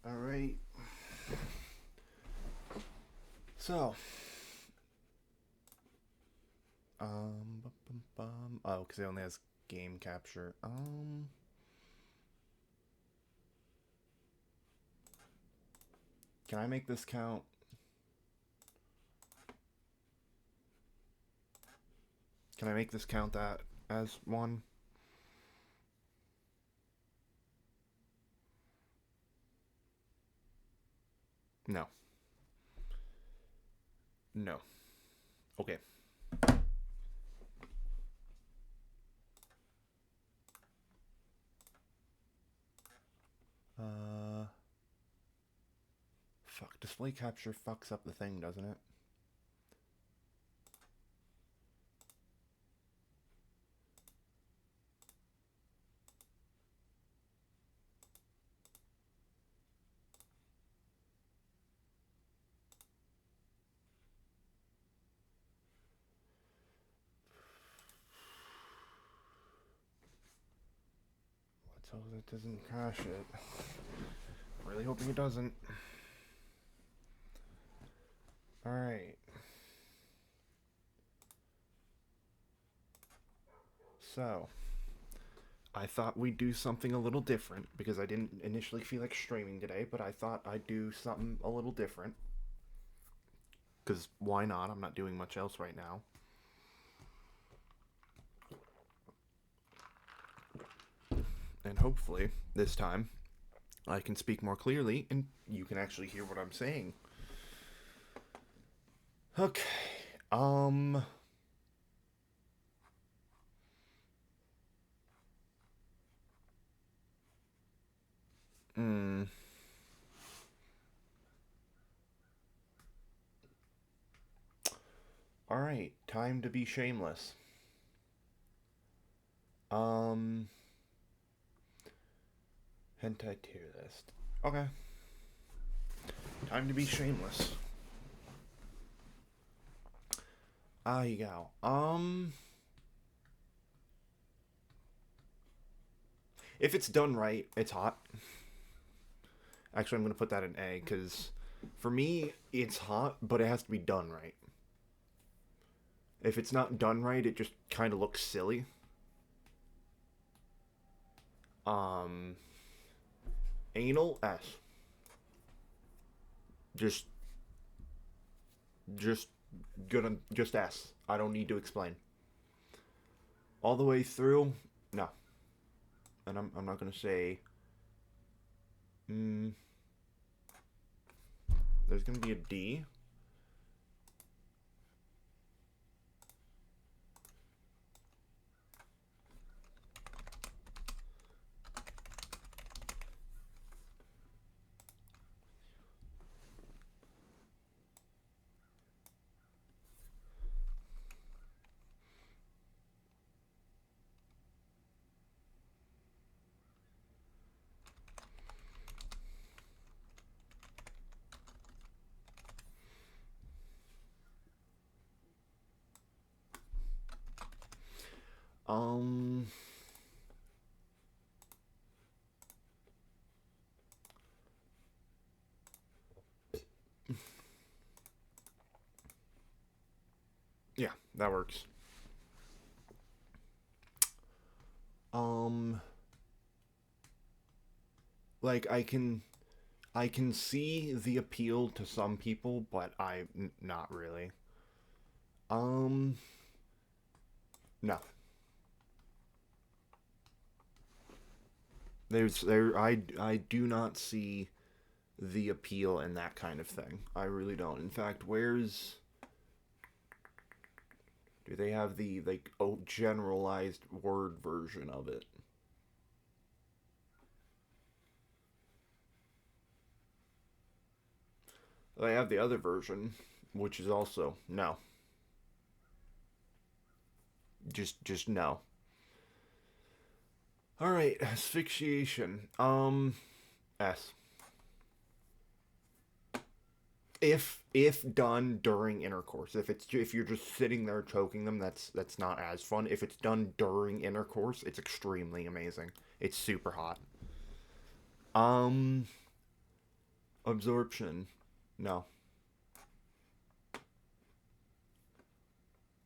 All right. So, oh, because it only has game capture. Can I make this count? Can I make this count that as one? No. No. Okay. Uh, fuck. Display capture fucks up the thing, doesn't it? Let's hope that doesn't crash it. Really hoping it doesn't. All right. So, I thought we'd do something a little different because I didn't initially feel like streaming today, but I thought I'd do something a little different. Because why not? I'm not doing much else right now. And hopefully, this time, I can speak more clearly and you can actually hear what I'm saying. Okay. Um. Hmm. Alright. Time to be shameless. Um. Hentai tier list. Okay. Time to be shameless. Ah, you go. If it's done right, it's hot. Actually, I'm gonna put that in A because for me, it's hot, but it has to be done right. If it's not done right, it just kind of looks silly. Um, Anal S. Just, just gonna just S. I don't need to explain. All the way through, no. And I'm not gonna say. Mm, there's gonna be a D. Um, yeah, that works. Um, like I can see the appeal to some people, but not really. Um, no. I do not see the appeal in that kind of thing. I really don't. In fact, where's do they have the like generalized word version of it? They have the other version, which is also no. Just no. All right, asphyxiation. S. If done during intercourse, if you're just sitting there choking them, that's not as fun. If it's done during intercourse, it's extremely amazing. It's super hot. Um, Absorption. No.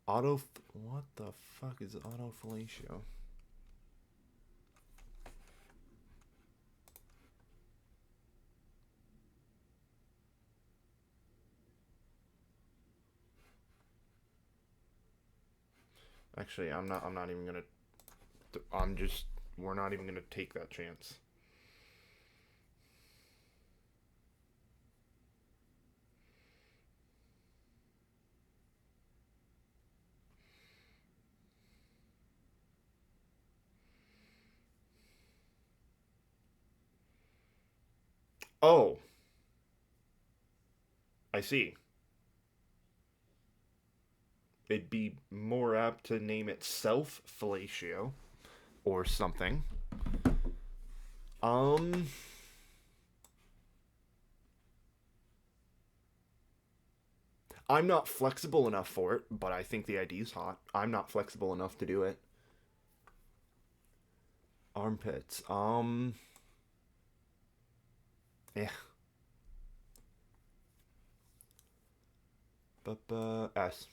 Auto. What the fuck is autofellatio? Actually, I'm not. I'm not even gonna. I'm just. We're not even gonna take that chance. Oh, I see. It'd be more apt to name it self fellatio or something. Um, I'm not flexible enough for it, but I think the ID's hot. I'm not flexible enough to do it. Armpits. Eh. But S.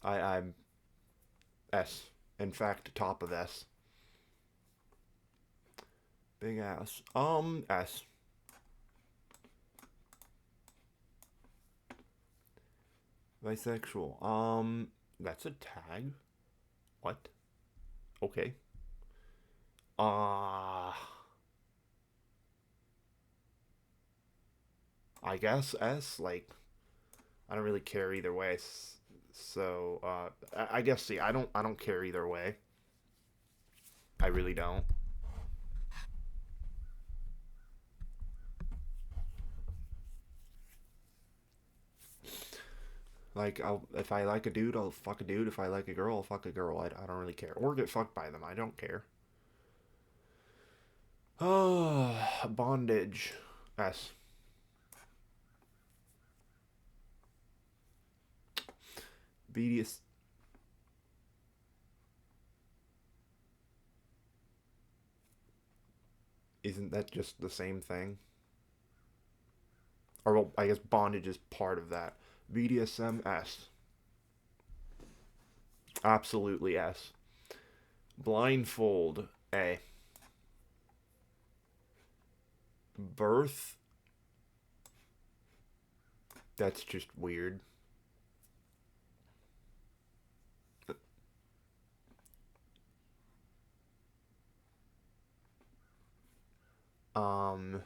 I'm S. In fact, top of S. Big ass. S. Bisexual. That's a tag. What? Okay. Uh I guess S. Like, I don't really care either way. So, I guess see, I don't care either way. I really don't. Like, if I like a dude, I'll fuck a dude. If I like a girl, I'll fuck a girl. I don't really care. Or get fucked by them. I don't care. Oh, bondage. S. BDS. Isn't that just the same thing? Or, well, I guess bondage is part of that. BDSM. S. Absolutely S. Blindfold. A. Birth. That's just weird. Um.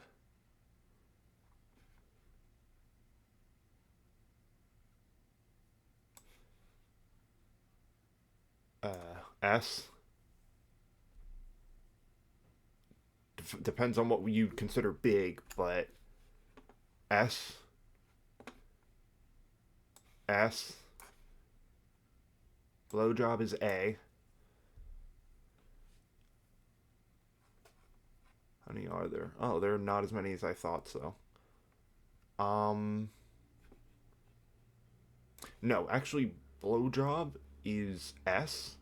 S. Depends on what you consider big, but S. S. Blowjob is A. How many are there? Oh, there are not as many as I thought so. Um, no, actually, blowjob is S.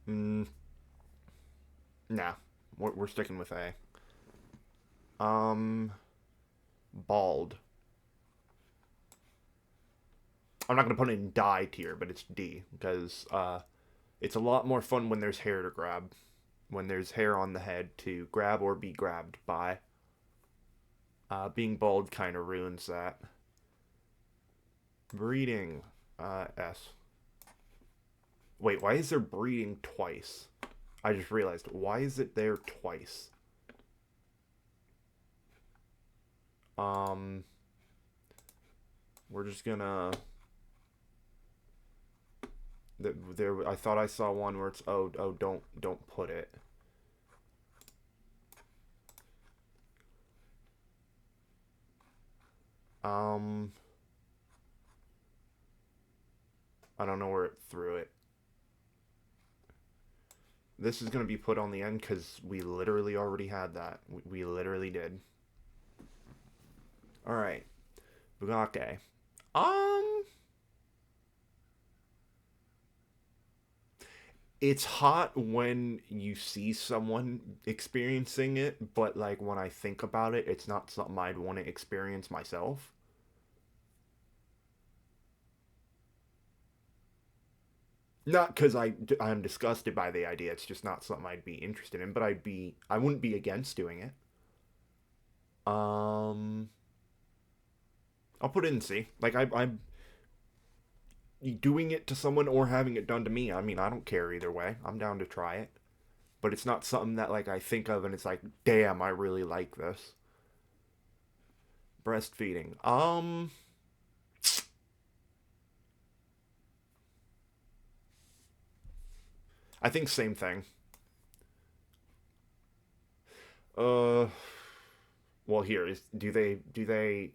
Mm, nah, we're sticking with A. Um, bald. I'm not gonna put it in die tier, but it's D because it's a lot more fun when there's hair to grab, when there's hair on the head to grab or be grabbed by. Being bald kind of ruins that. Breeding, S. Wait, why is there breeding twice? I just realized. Why is it there twice? Um, we're just gonna. There, I thought I saw one where it's don't put it. Um, I don't know where it threw it. This is gonna be put on the end because we literally already had that. We literally did. All right, Bugake. Um, it's hot when you see someone experiencing it, but like when I think about it, it's not something I'd want to experience myself. Not because I'm disgusted by the idea. It's just not something I'd be interested in. But I wouldn't be against doing it. Um, I'll put it in C. Like I'm doing it to someone or having it done to me. I mean, I don't care either way. I'm down to try it. But it's not something that like I think of and it's like, damn, I really like this. Breastfeeding. I think same thing. Uh, well, here is do they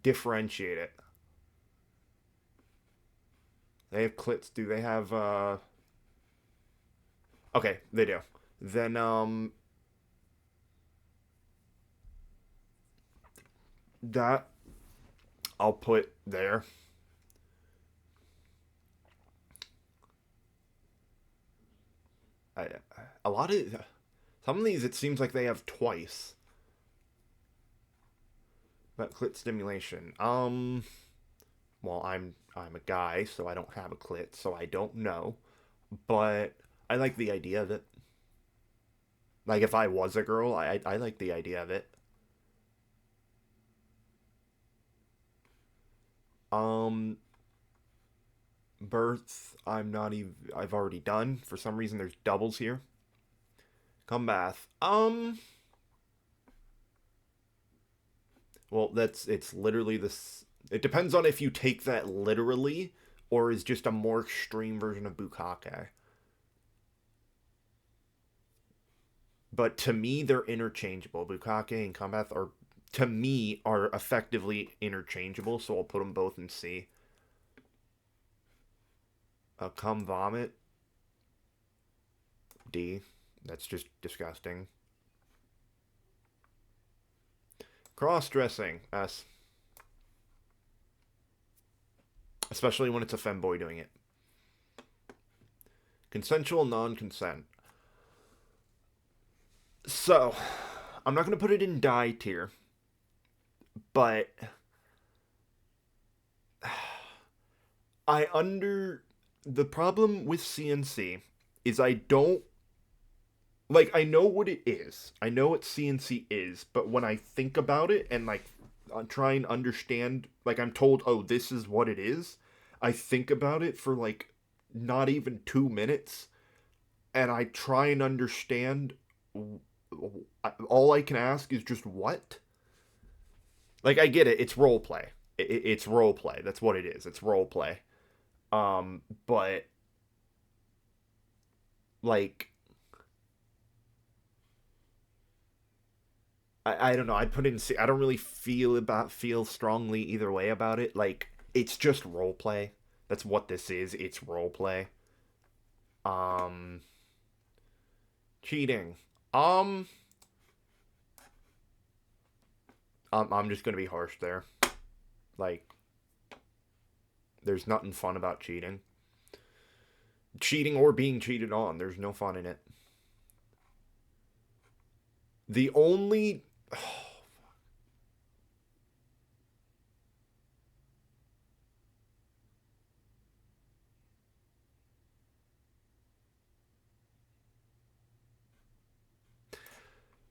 differentiate it? They have clits. Do they have Okay, they do. Then that I'll put there. I, a lot of some of these it seems like they have twice. But clit stimulation. Well, I'm a guy, so I don't have a clit, so I don't know. But I like the idea of it. Like if I was a girl, I like the idea of it. Um, birth, I'm not even. I've already done. For some reason, there's doubles here. Come bath. Well, it's literally this. It depends on if you take that literally or is just a more extreme version of bukkake. But to me, they're interchangeable. Bukkake and combath are, to me, are effectively interchangeable. So I'll put them both in C. Come vomit, D. That's just disgusting. Cross dressing, S. Especially when it's a femboy doing it. Consensual non-consent. So, I'm not gonna put it in die tier, but I under the problem with CNC is I don't like I know what it is. I know what CNC is, but when I think about it and like I try and understand, like I'm told, "Oh, this is what it is." I think about it for like not even 2 minutes and I try and understand all I can ask is just what? Like I get it, it's role play. It's role play. That's what it is. It's role play. But like I don't know. I put in. I don't really feel strongly either way about it. Like it's just role play. That's what this is. It's role play. Um, cheating. Um, I'm just gonna be harsh there. Like, there's nothing fun about cheating. Cheating or being cheated on. There's no fun in it. The only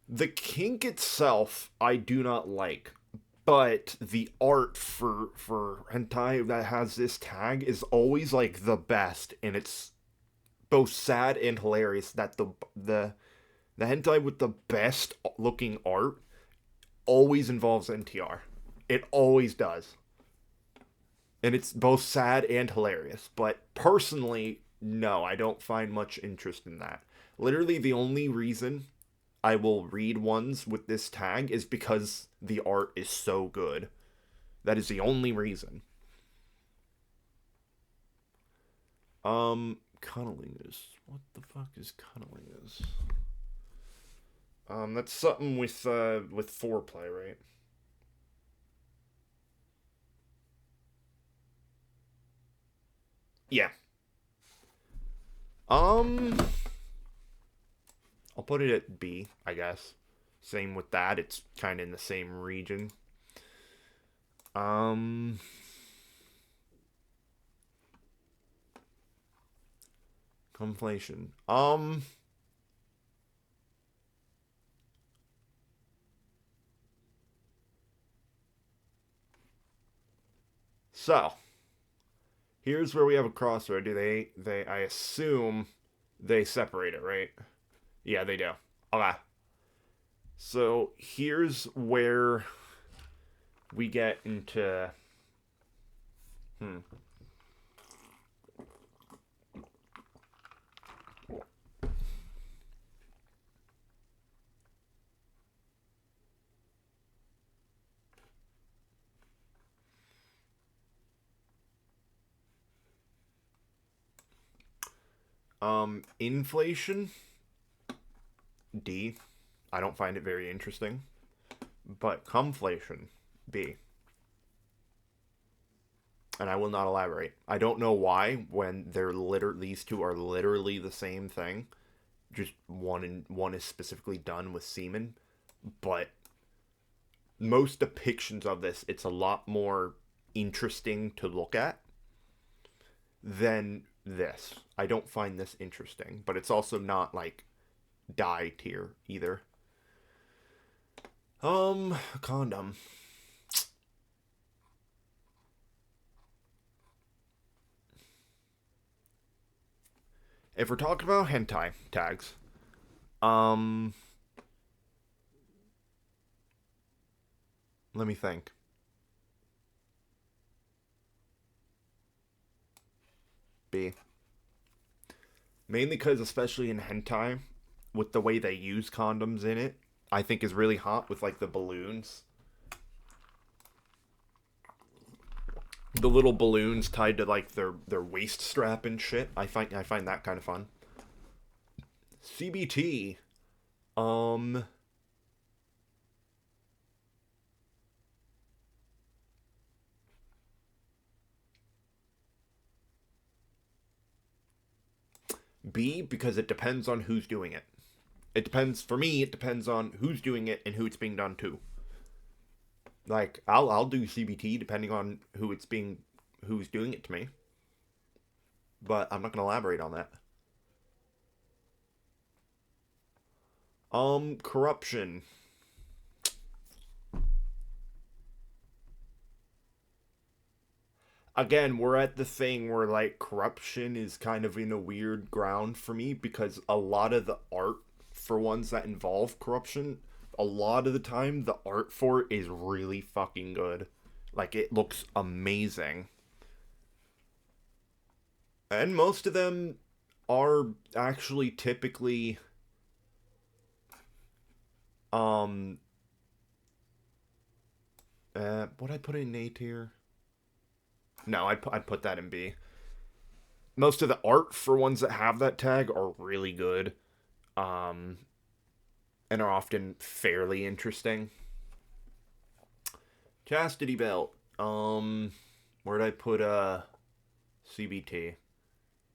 the kink itself I do not like, but the art for hentai that has this tag is always like the best, and it's both sad and hilarious that the hentai with the best looking art always involves NTR. It always does. And it's both sad and hilarious. But personally, no, I don't find much interest in that. Literally, the only reason I will read ones with this tag is because the art is so good. That is the only reason. Cuddling is. What the fuck is cuddling is? That's something with foreplay, right? Yeah. Um, I'll put it at B, I guess. Same with that. It's kind of in the same region. Um, Conflation. So here's where we have a crossroad. Do they? I assume they separate it, right? Yeah, they do. Okay. So here's where we get into. Hmm. Inflation. D. I don't find it very interesting. But cumflation. B. And I will not elaborate. I don't know why when these two are literally the same thing. Just one is specifically done with semen, but most depictions of this, it's a lot more interesting to look at than this. I don't find this interesting, but it's also not like die tier either. Condom. If we're talking about hentai tags, um, let me think. B. Mainly because, especially in hentai, with the way they use condoms in it, I think is really hot with like the balloons. The little balloons tied to like their waist strap and shit. I find that kind of fun. CBT. Um B because it depends on who's doing it. It depends for me, it depends on who's doing it and who it's being done to. Like I'll do CBT depending on who's doing it to me. But I'm not going to elaborate on that. Corruption. Again, we're at the thing where like corruption is kind of in a weird ground for me because a lot of the art for ones that involve corruption, a lot of the time the art for it is really fucking good. Like it looks amazing. And most of them are actually typically um what I put in A tier? No, I'd put that in B. Most of the art for ones that have that tag are really good. Um and are often fairly interesting. Chastity belt. Where'd I put CBT?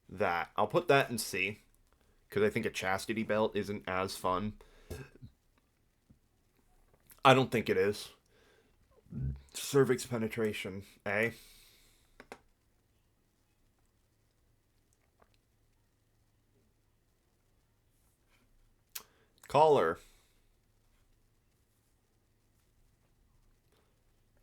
That. I'll put that in C. Because I think a chastity belt isn't as fun. I don't think it is. Cervix penetration. A. Collar.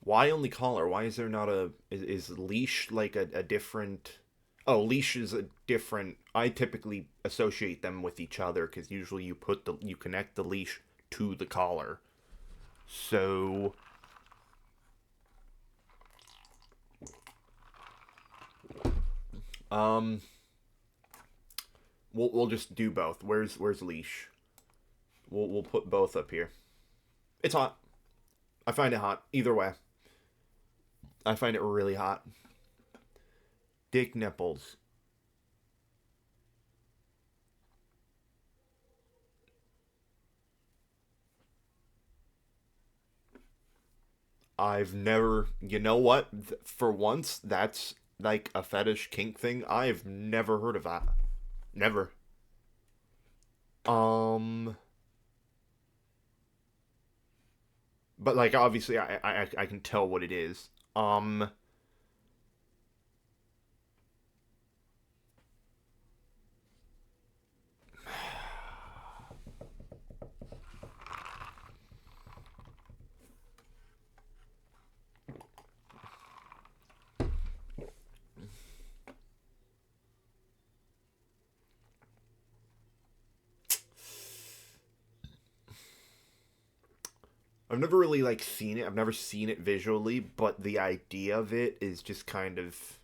Why only collar? Why is there not a is leash like a different? Oh, leash is a different. I typically associate them with each other because usually you connect the leash to the collar. So um, we'll just do both. Where's leash? We'll put both up here. It's hot. I find it hot either way. I find it really hot. Dick nipples. I've never, you know what? For once, that's like a fetish kink thing. I've never heard of that. Never. Um, but like obviously I can tell what it is. I've never really like seen it. I've never seen it visually, but the idea of it is just kind of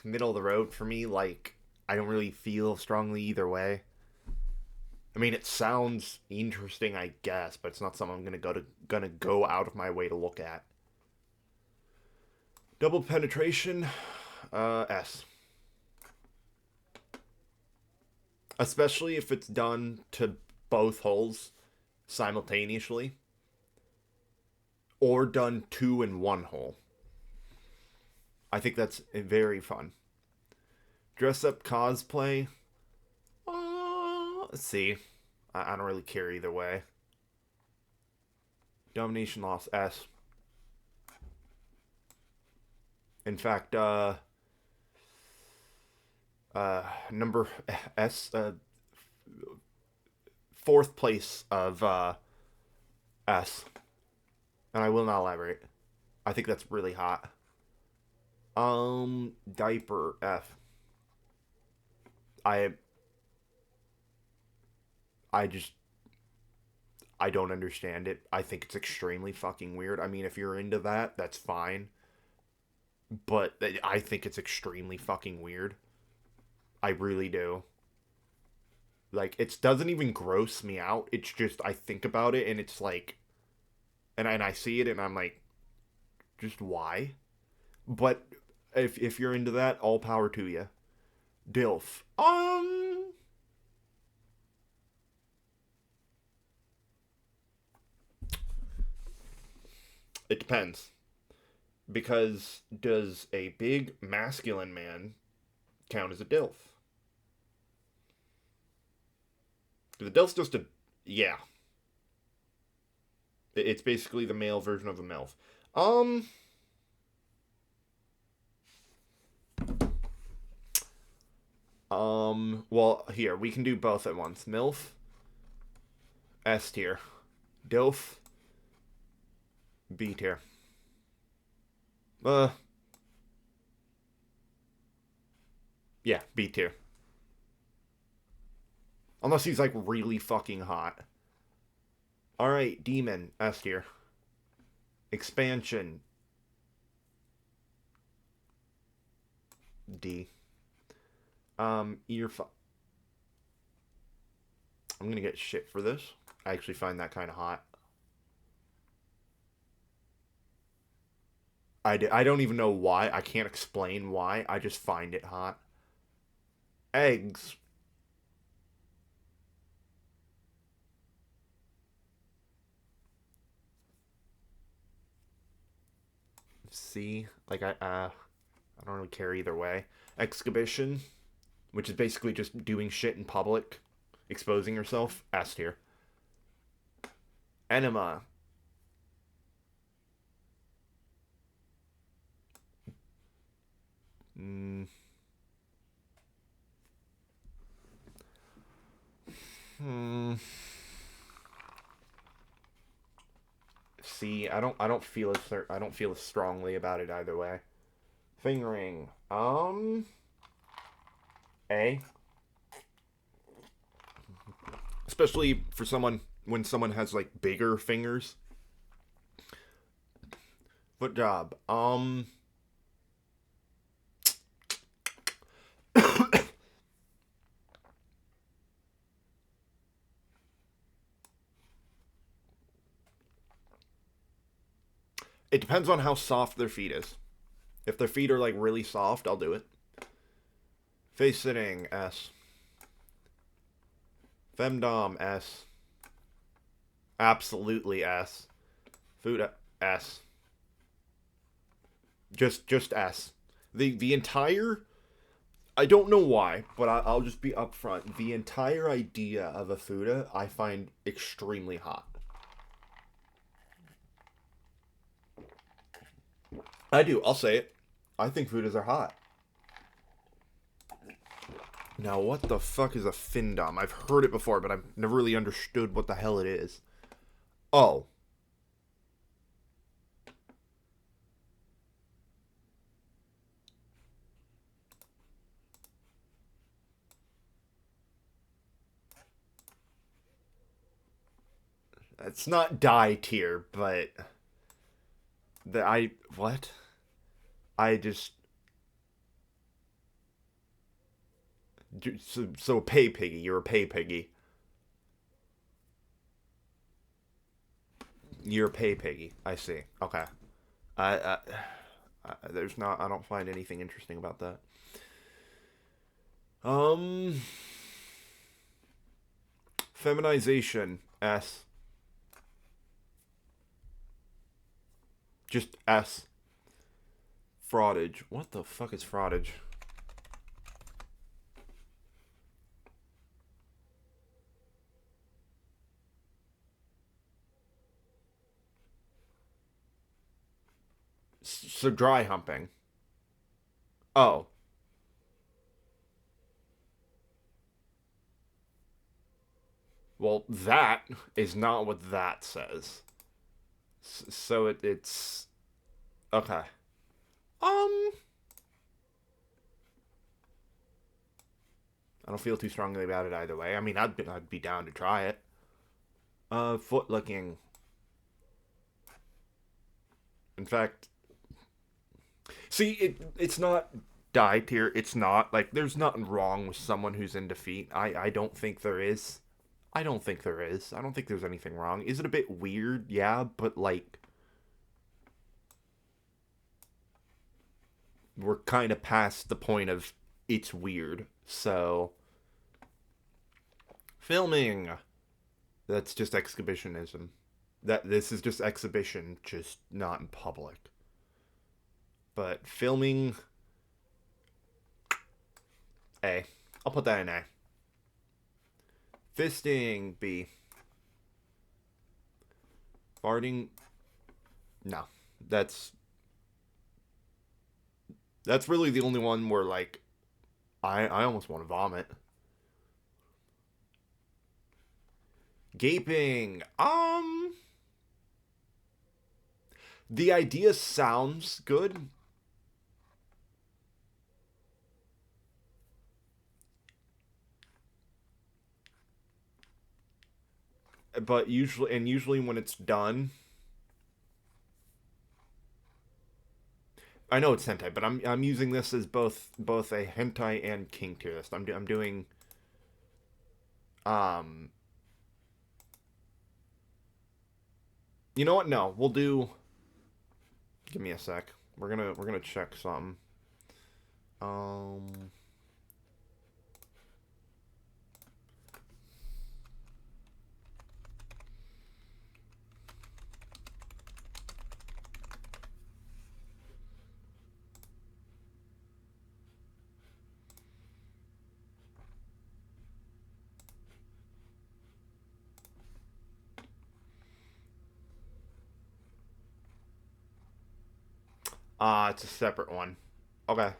middle of the road for me. Like I don't really feel strongly either way. I mean, it sounds interesting, I guess, but it's not something I'm gonna go out of my way to look at. Double penetration, S. Especially if it's done to both holes simultaneously, or done two in one hole. I think that's very fun. Dress up cosplay. Let's see. I don't really care either way. Domination loss S. In fact, number S, fourth place of S, and I will not elaborate. I think that's really hot. Diaper F. I I just I don't understand it. I think it's extremely fucking weird. I mean, if you're into that, that's fine. But I think it's extremely fucking weird. I really do. Like, it doesn't even gross me out. It's just, I think about it and it's like, and I see it and I'm like, just why? But if you're into that, all power to you. DILF. It depends. Because does a big masculine man count as a DILF? The DILF's just a. Yeah. It's basically the male version of a MILF. Well, here, we can do both at once. MILF, S tier. DILF, B tier. Uh, yeah, B tier. Unless he's like really fucking hot. Alright, Demon, S tier. Expansion, D. Earf. I'm gonna get shit for this. I actually find that kind of hot. I don't even know why. I can't explain why. I just find it hot. Eggs. C. Like I don't really care either way. Exhibition, which is basically just doing shit in public, exposing yourself. S tier. Enema. Mm. Hmm. C. I don't feel as strongly about it either way. Fingering. A. Especially for someone when someone has like bigger fingers. Foot job. It depends on how soft their feet is. If their feet are like really soft, I'll do it. Face sitting, S. Femdom, S. Absolutely S. Food, S. Just S. The entire I don't know why, but I'll just be upfront. The entire idea of a Fuda I find extremely hot. I do. I'll say it. I think Fudas are hot. Now, what the fuck is a Findom? I've heard it before, but I've never really understood what the hell it is. Oh. It's not die tier, but what? I just so pay piggy. You're a pay piggy. You're a pay piggy. I see. Okay. I, there's not. I don't find anything interesting about that. Um, feminization S. Just S. Fraudage. What the fuck is fraudage? So dry humping. Oh. Well, that is not what that says. So it's okay. Um, I don't feel too strongly about it either way. I mean, I'd be down to try it. Foot licking. In fact, see, it's not die tier. It's not like there's nothing wrong with someone who's in defeat. I don't think there is. I don't think there is. I don't think there's anything wrong. Is it a bit weird? Yeah, but like we're kind of past the point of it's weird. So filming, that's just exhibitionism. That this is just exhibition, just not in public. But filming A. I'll put that in A. Fisting B. Farting no. That's really the only one where like I almost want to vomit. Gaping. The idea sounds good. But usually when it's done, I know it's hentai, but I'm using this as both a hentai and kink tier list. I'm doing um you know what? No, we'll do. Give me a sec. We're gonna check something. Um. It's a separate one. Okay.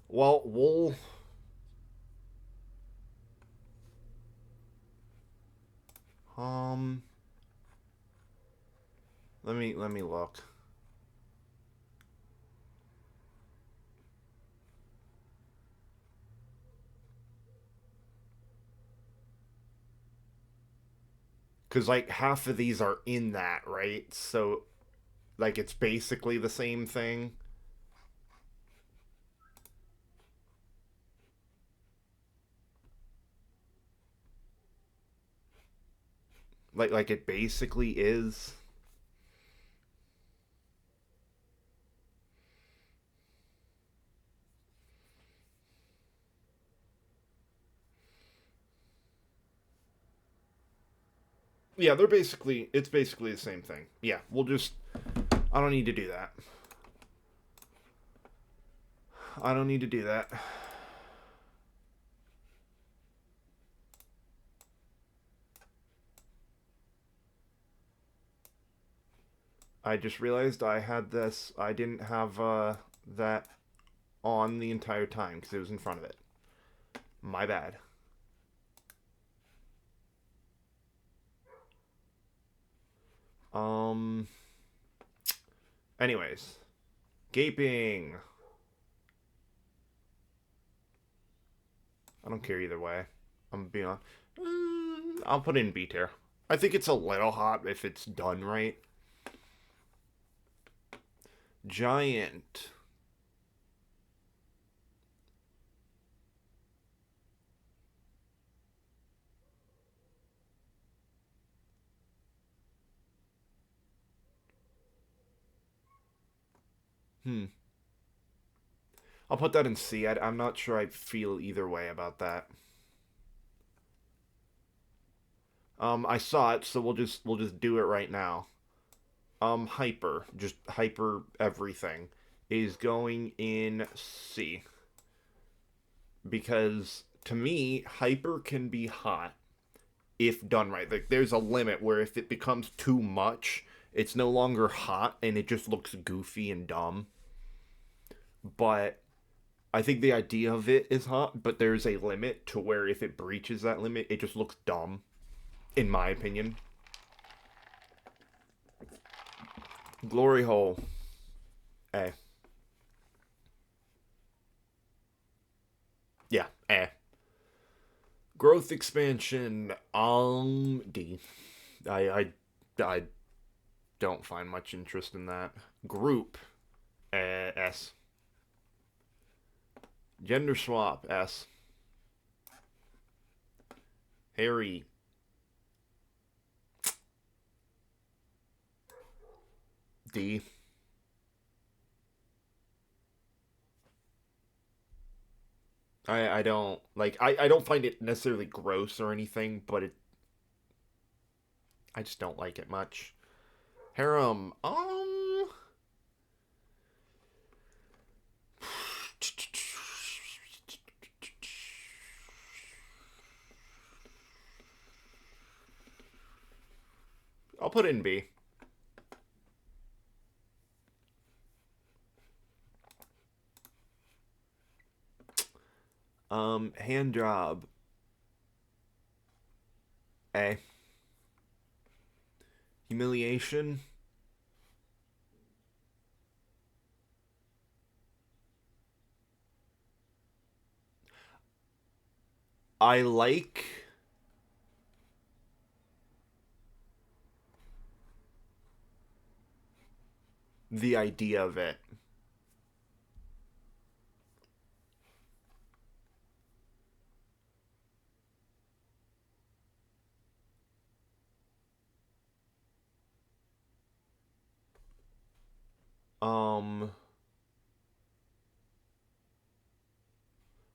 Well, we'll. Um. Let me look. Cause like half of these are in that, right? So like it's basically the same thing. Like it basically is. Yeah, it's basically the same thing. Yeah, we'll just I don't need to do that. I don't need to do that. I just realized I had this. I didn't have that on the entire time because it was in front of it. My bad. Um. Anyways, gaping. I don't care either way. I'm being on. I'll put in B tier. I think it's a little hot if it's done right. Giant. Hmm. I'll put that in C. I'm not sure I feel either way about that. I saw it, so we'll just do it right now. Hyper, just hyper everything is going in C because to me, hyper can be hot if done right. Like there's a limit where if it becomes too much, it's no longer hot and it just looks goofy and dumb. But I think the idea of it is hot, but there's a limit to where if it breaches that limit, it just looks dumb, in my opinion. Glory hole. Eh. Yeah, eh. Growth expansion. D. I don't find much interest in that. Group. S. Gender swap. S. Harry. D. I don't like I don't find it necessarily gross or anything, but I just don't like it much. Harem. I'll put it in B. Hand job. A. Humiliation. I like the idea of it. Um,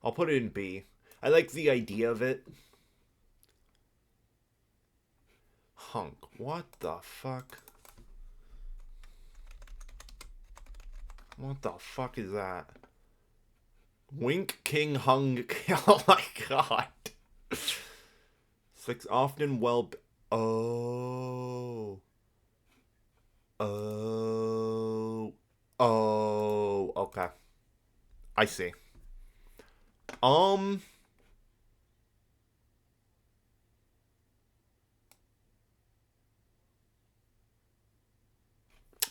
I'll put it in B. I like the idea of it. Hunk. What the fuck? What the fuck is that? Wink King Hung. Oh my god. Six often well. Oh. Oh. Oh. Okay. I see. Um.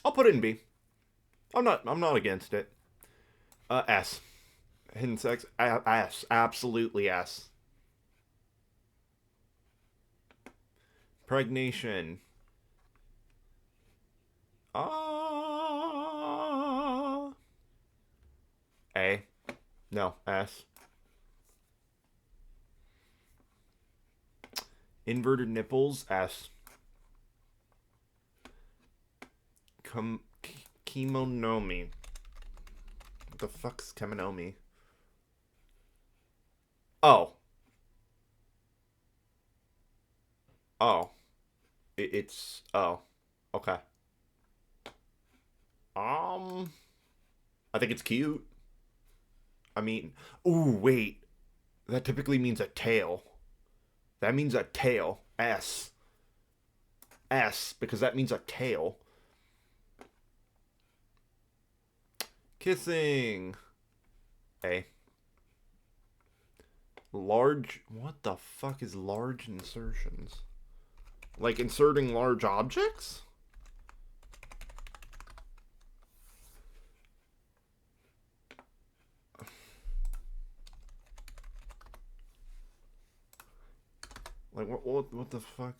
I'll put it in B. I'm not against it. S. Hidden sex. S. Absolutely S. Pregnation. Ah. A. No. S. Inverted nipples. S. Kemonomi. What the fuck's kemonomi? Oh. Oh. It's. Oh. Okay. Um. I think it's cute. I mean. Ooh, wait. That typically means a tail. That means a tail. S. S. Because that means a tail. Kissing. A. Large. What the fuck is large insertions? Like inserting large objects? Like what the fuck?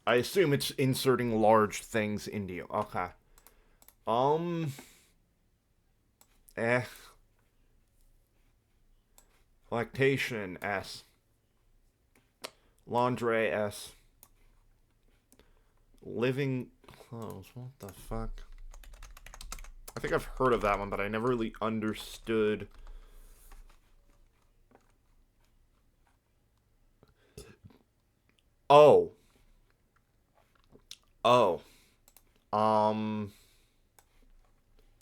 I assume it's inserting large things into you. Okay. Um. Eh. Lactation. S. Lingerie. S. Living clothes. What the fuck? I think I've heard of that one, but I never really understood. Oh. Oh. Um.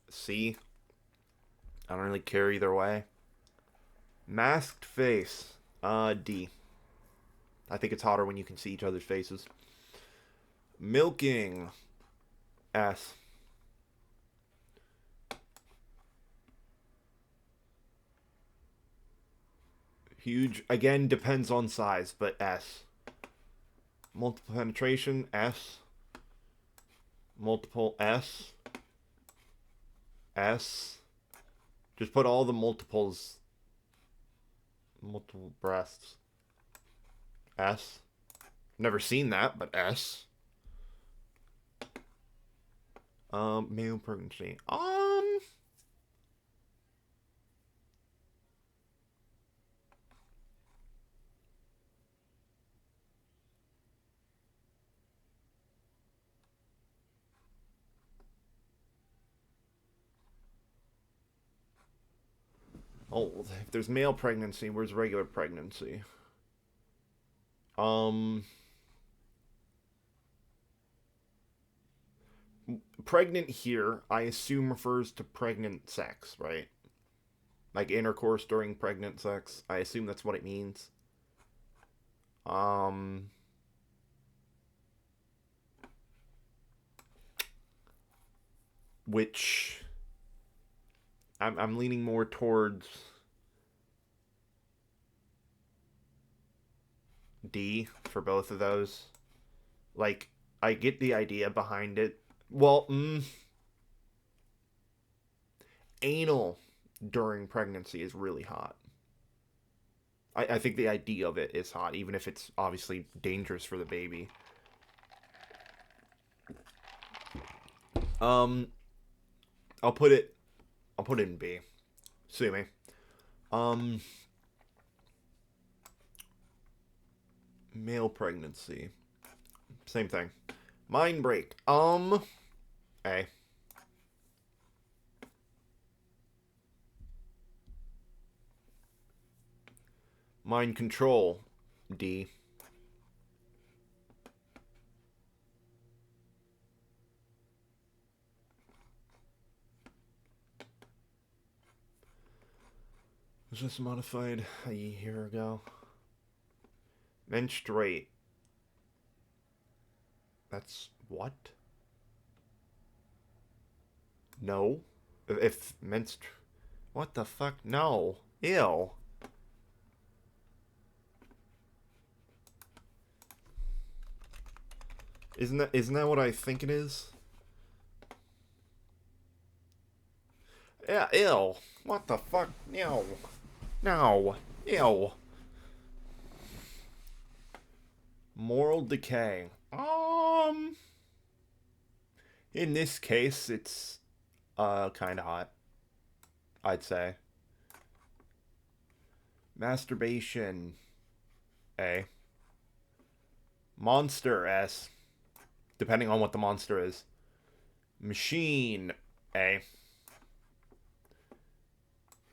C. I don't really care either way. Masked face. D. I think it's hotter when you can see each other's faces. Milking. S. Huge. Again, depends on size, but S. Multiple penetration. S. Multiple. S. S. Just put all the multiples. Multiple breasts. S. Never seen that, but S. Male pregnancy. Oh, if there's male pregnancy, where's regular pregnancy? Um, Pregnant here, I assume refers to pregnant sex, right? Like intercourse during pregnant sex. I assume that's what it means. Um, which I'm leaning more towards D for both of those. Like, I get the idea behind it. Well, anal during pregnancy is really hot. I think the idea of it is hot, even if it's obviously dangerous for the baby. Um, I'll put it. I'll put it in B. Sue me. Um, Male pregnancy. Same thing. Mind break. A. Mind control. D. Was this modified a year ago? Menstruate. That's what? No. If menstru... What the fuck? No. Ew. Isn't that what I think it is? Yeah, ew. What the fuck? No. No. Ew. Moral decay. In this case, it's kind of hot, I'd say. Masturbation. A. Monster. S. Depending on what the monster is. Machine. A.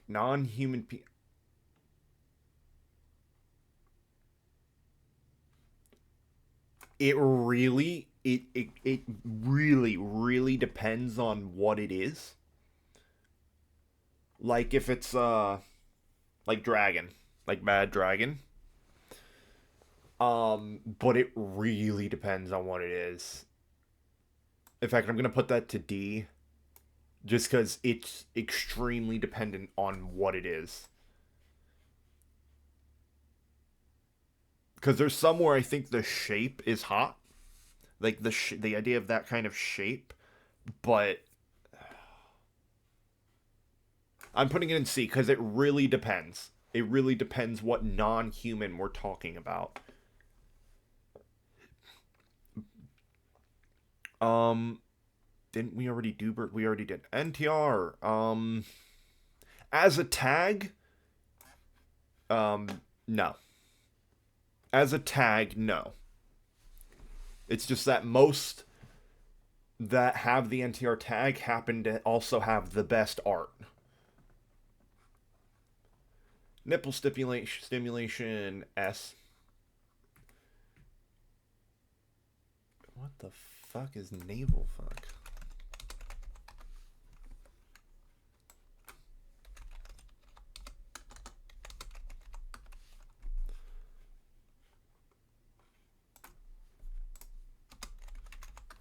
Non-human it really really depends on what it is. Like if it's like dragon, like Mad Dragon. But it really depends on what it is. In fact, I'm gonna put that to D, just because it's extremely dependent on what it is. Because there's somewhere I think the shape is hot, like the idea of that kind of shape, but I'm putting it in C because it really depends. It really depends what non-human we're talking about. Um, didn't we already do Bert? We already did NTR. As a tag, no. As a tag, no. It's just that most that have the NTR tag happen to also have the best art. Nipple stimulation S. What the fuck is navel fuck?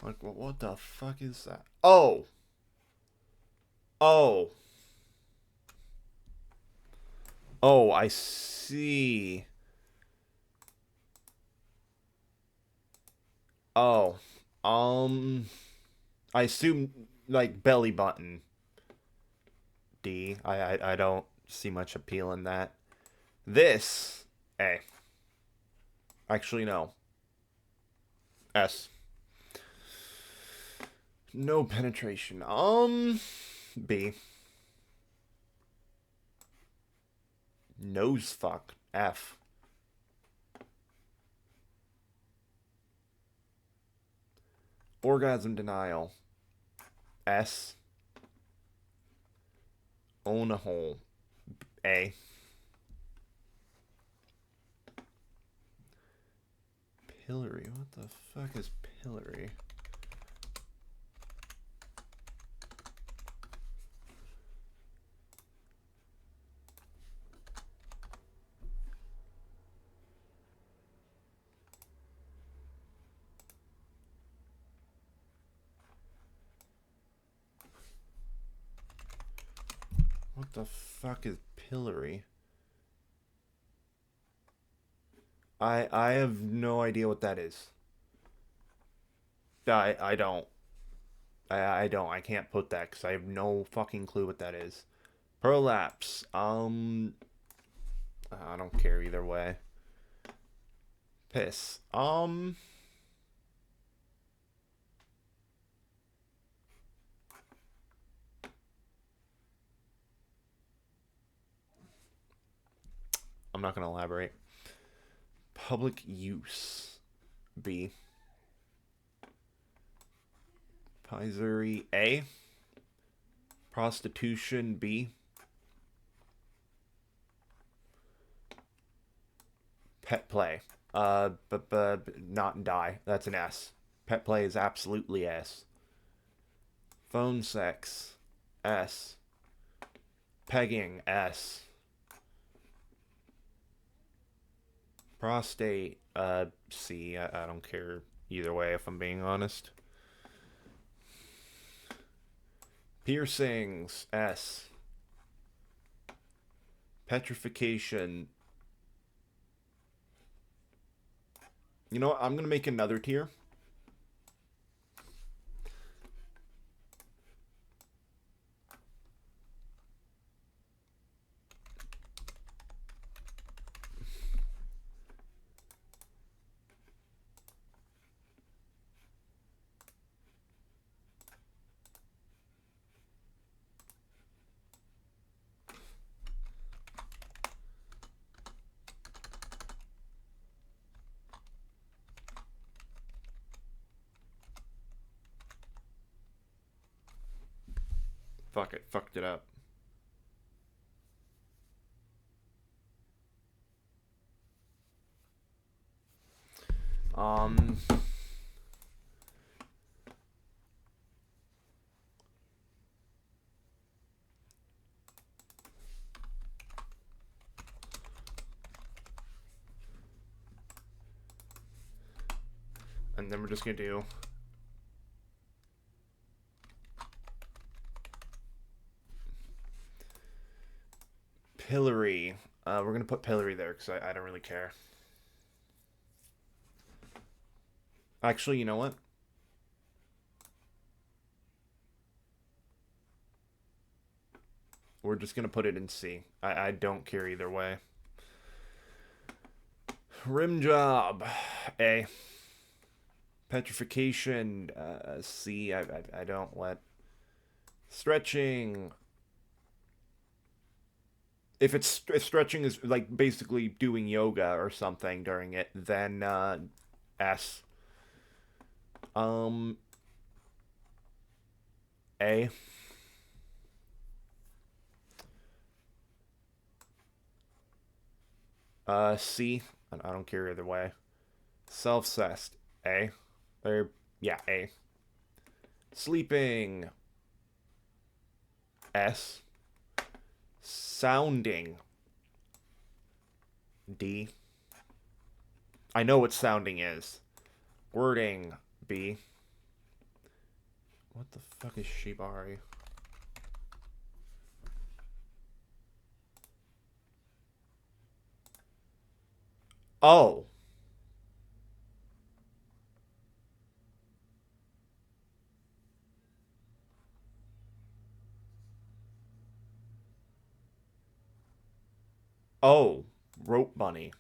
Like, what the fuck is that? Oh! Oh! Oh, I see. Oh. Um, I assume, like, belly button. D. I don't see much appeal in that. This, A. Actually, no. S. No penetration. B. Nose fuck. F. Orgasm denial. S. Own a hole. A. Pillory. What the fuck is pillory? What the fuck is pillory? I have no idea what that is. I don't. I don't. I can't put that because I have no fucking clue what that is. Prolapse. I don't care either way. Piss. I'm not gonna elaborate. Public use. B. Pizery. A. Prostitution. B. Pet play. But not die. That's an S. Pet play is absolutely S. Phone sex. S. Pegging. S. Prostate. C. I don't care either way if I'm being honest. Piercings. S. Petrification. You know what? I'm gonna make another tier. Fuck it. Fucked it up. Um, and then we're just gonna do pillory. We're gonna put pillory there because I don't really care. Actually, you know what? We're just gonna put it in C. I don't care either way. Rim job, A. Petrification, C. I don't let. Stretching. If stretching is like basically doing yoga or something during it, then S. Um, A. C. I don't care either way. Self-cessed, A. Or yeah, A. Sleeping, S. Sounding, D. I know what sounding is. Wording, B. What the fuck is shibari? Oh. Oh. Rope bunny.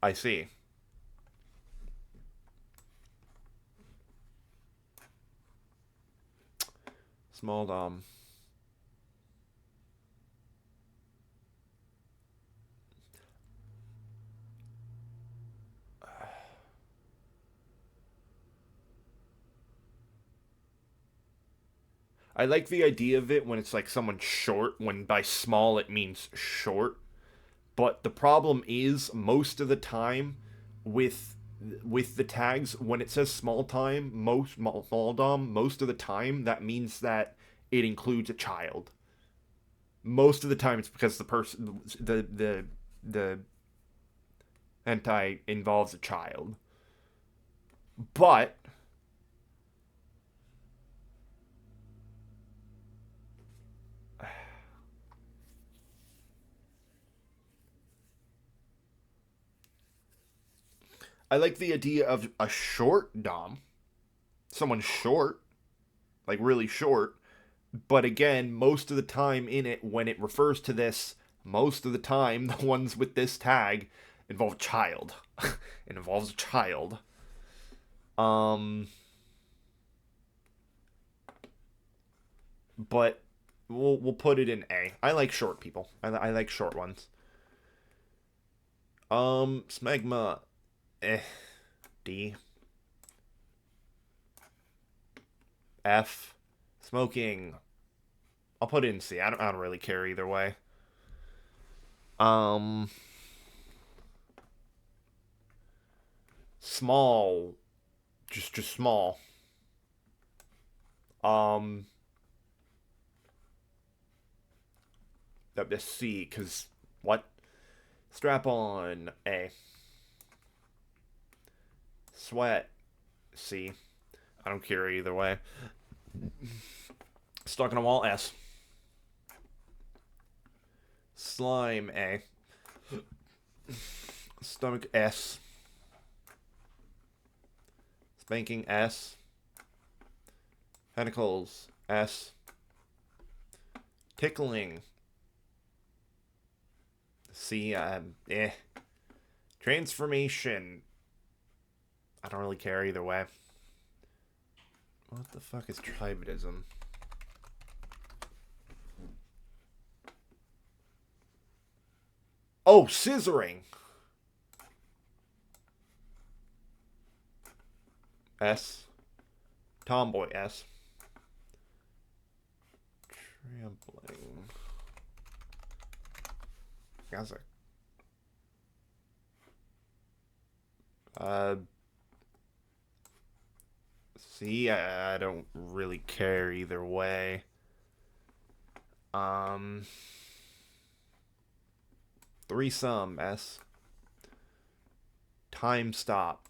I see. Small dom. I like the idea of it when it's like someone short, when by small it means short. But the problem is most of the time with the tags when it says small dom, most of the time that means that it includes a child. Most of the time it's because the hentai involves a child. But I like the idea of a short dom, someone short, like really short. But again, most of the time in it, when it refers to this, most of the time, the ones with this tag involve a child. It involves a child. Um, but we'll put it in A. I like short people. I like short ones. Smegma, D. F. Smoking. I'll put it in C. I don't really care either way. Um, small, just small. Um, the C, cause what? Strap on, A. Sweat, C. I don't care either way. Stuck in a wall, S. Slime, A. Stomach, S. Spanking, S. Tentacles, S. Tickling, C. Transformation. I don't really care either way. What the fuck is tribadism? Oh, scissoring. S. Tomboy, S. Trampling. That's a See, I don't really care either way. Um, threesome, S. Time stop.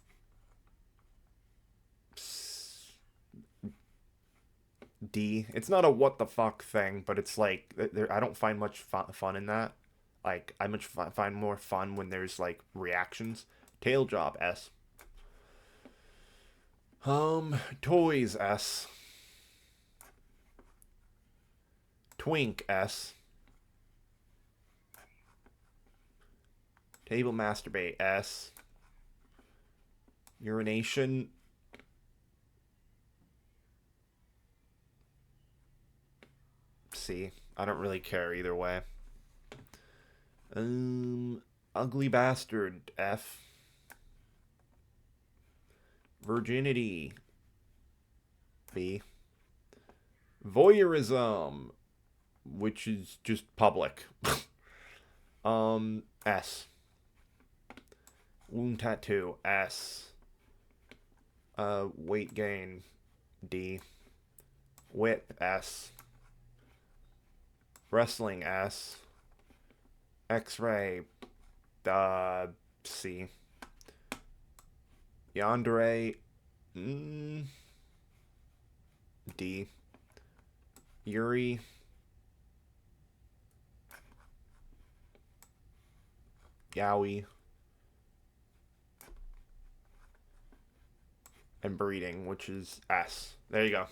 D. It's not a what the fuck thing, but it's like I don't find much fun in that. Like I much find more fun when there's like reactions. Tail job, S. Toys, S. Twink, S. Table masturbate, S. Urination. C. I don't really care either way. Ugly bastard, F. Virginity, B. Voyeurism, which is just public. S. Wound tattoo, S. Weight gain, D. Whip, S. Wrestling, S. X-ray, C. Yandere, D. Yuri, Yowie, and breeding, which is S. There you go.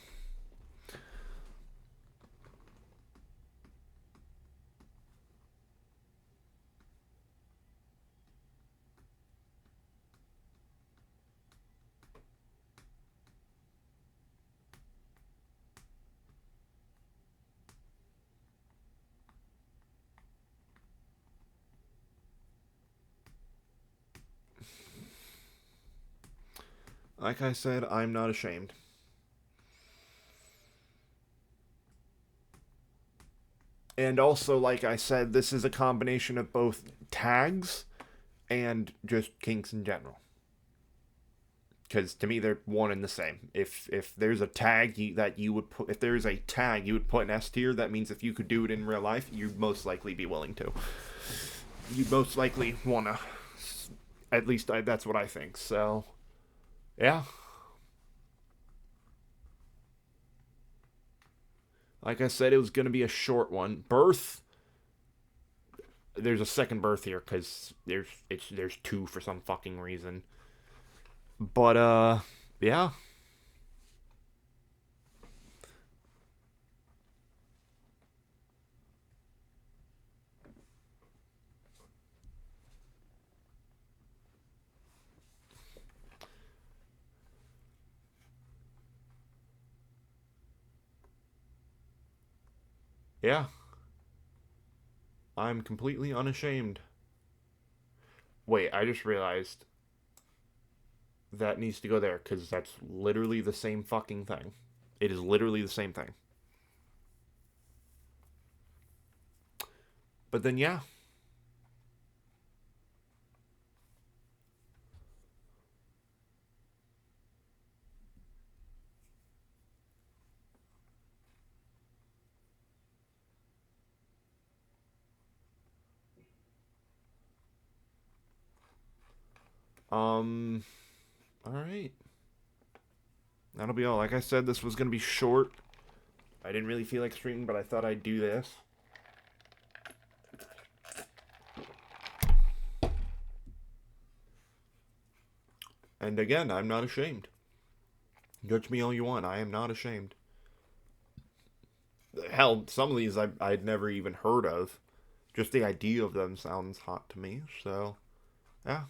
Like I said, I'm not ashamed. And also, like I said, this is a combination of both tags and just kinks in general. Because to me, they're one and the same. If there's a tag that you would put, if there's a tag you would put in S tier, that means if you could do it in real life, you'd most likely be willing to. You'd most likely wanna. At least that's what I think. So, yeah. Like I said, it was gonna be a short one. Birth. There's a second birth here because there's two for some fucking reason. But yeah. Yeah. I'm completely unashamed. Wait, I just realized that needs to go there because that's literally the same fucking thing. It is literally the same thing. But then, yeah. Um, all right. That'll be all. Like I said, this was gonna be short. I didn't really feel like streaming, but I thought I'd do this. And again, I'm not ashamed. Judge me all you want. I am not ashamed. Hell, some of these I'd never even heard of. Just the idea of them sounds hot to me. So, yeah.